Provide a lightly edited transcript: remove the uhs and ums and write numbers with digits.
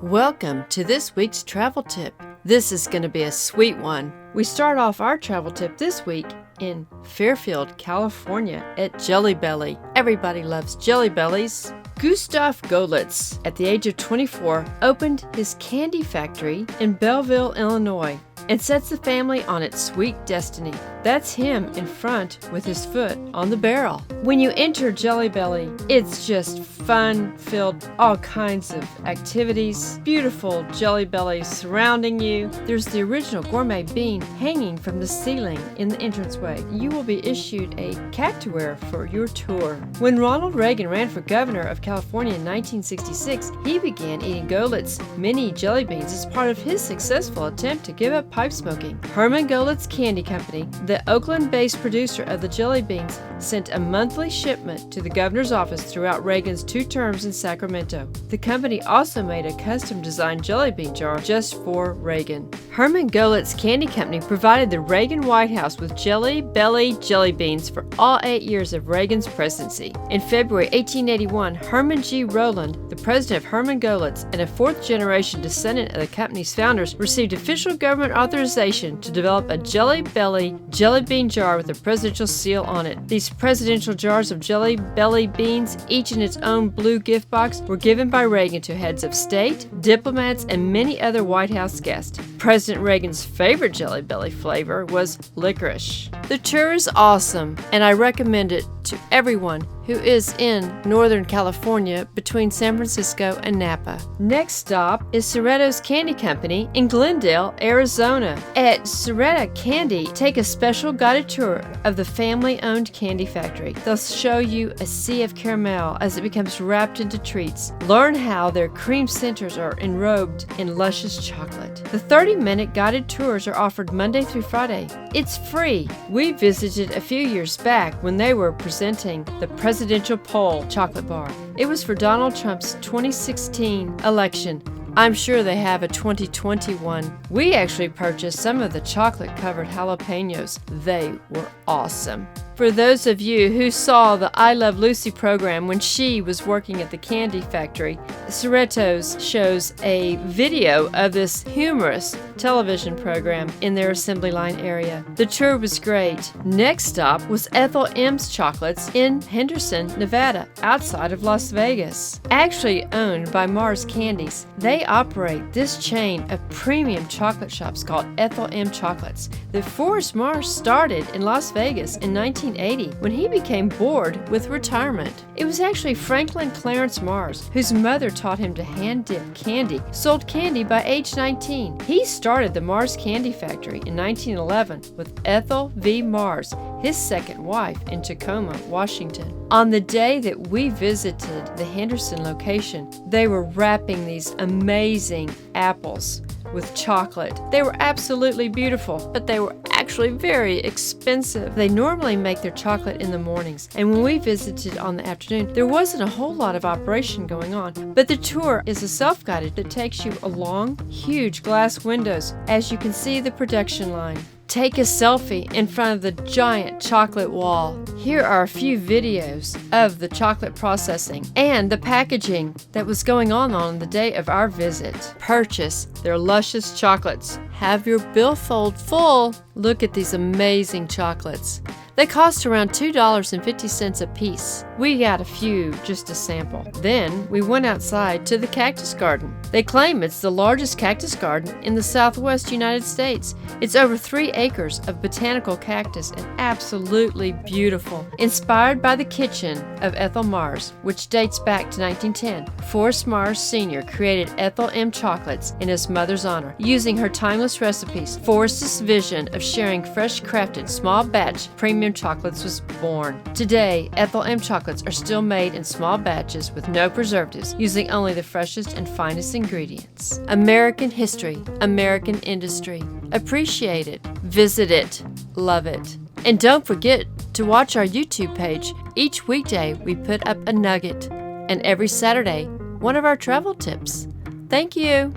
Welcome to this week's travel tip. This is going to be a sweet one. We start off our travel tip this week in Fairfield, California at Jelly Belly. Everybody loves Jelly Bellies. Gustav Golitz, at the age of 24, opened his candy factory in Belleville, Illinois, and sets the family on its sweet destiny. That's him in front with his foot on the barrel. When you enter Jelly Belly, it's just fun-filled, all kinds of activities, beautiful Jelly Bellies surrounding you. There's the original gourmet bean hanging from the ceiling in the entranceway. You will be issued a cactuary for your tour. When Ronald Reagan ran for governor of California in 1966, he began eating Golitz mini jelly beans as part of his successful attempt to give up pipe smoking. Herman Golitz Candy Company, the Oakland-based producer of the jelly beans, sent a monthly shipment to the governor's office throughout Reagan's 2 terms in Sacramento. The company also made a custom-designed jelly bean jar just for Reagan. Herman Golitz Candy Company provided the Reagan White House with Jelly Belly jelly beans for all 8 years of Reagan's presidency. In February 1881, Herman G. Rowland, the president of Herman Golitz and a 4th-generation descendant of the company's founders, received official government authorization to develop a Jelly Belly jelly bean jar with a presidential seal on it. These presidential jars of Jelly Belly beans, each in its own blue gift box, were given by Reagan to heads of state, diplomats, and many other White House guests. President Reagan's favorite Jelly Belly flavor was licorice. The tour is awesome, and I recommend it to everyone who is in Northern California between San Francisco and Napa. Next stop is Cerreta's Candy Company in Glendale, Arizona. At Cerreta Candy, take a special guided tour of the family-owned candy factory. They'll show you a sea of caramel as it becomes wrapped into treats. Learn how their cream centers are enrobed in luscious chocolate. The 30-minute guided tours are offered Monday through Friday. It's free. We visited a few years back when they were presenting the presidential poll chocolate bar. It was for Donald Trump's 2016 election. I'm sure they have a 2021. We actually purchased some of the chocolate-covered jalapenos. They were awesome. For those of you who saw the I Love Lucy program when she was working at the candy factory, Cerreta's shows a video of this humorous television program in their assembly line area. The tour was great. Next stop was Ethel M's Chocolates in Henderson, Nevada, outside of Las Vegas. Actually owned by Mars Candies, they operate this chain of premium chocolate shops called Ethel M Chocolates. The Forrest Mars started in Las Vegas in 1980 when he became bored with retirement. It was actually Franklin Clarence Mars, whose mother taught him to hand dip candy, sold candy by age 19. He started the Mars Candy Factory in 1911 with Ethel V. Mars, his second wife, in Tacoma, Washington. On the day that we visited the Henderson location, they were wrapping these amazing apples with chocolate. They were absolutely beautiful, but they were actually very expensive. They normally make their chocolate in the mornings, and when we visited on the afternoon, there wasn't a whole lot of operation going on, but the tour is a self-guided that takes you along huge glass windows as you can see the production line. Take a selfie in front of the giant chocolate wall. Here are a few videos of the chocolate processing and the packaging that was going on the day of our visit. Purchase their luscious chocolates. Have your billfold full. Look at these amazing chocolates. They cost around $2.50 a piece. We got a few just to sample. Then we went outside to the cactus garden. They claim it's the largest cactus garden in the southwest United States. It's over 3 acres of botanical cactus and absolutely beautiful. Inspired by the kitchen of Ethel Mars, which dates back to 1910, Forrest Mars Sr. created Ethel M Chocolates in his mother's honor. Using her timeless recipes, Forrest's vision of sharing fresh crafted small batch premium chocolates was born. Today, Ethel M Chocolates are still made in small batches with no preservatives, using only the freshest and finest ingredients. American history, American industry. Appreciate it, visit it, love it. And don't forget to watch our YouTube page. Each weekday we put up a nugget, and every Saturday, one of our travel tips. Thank you.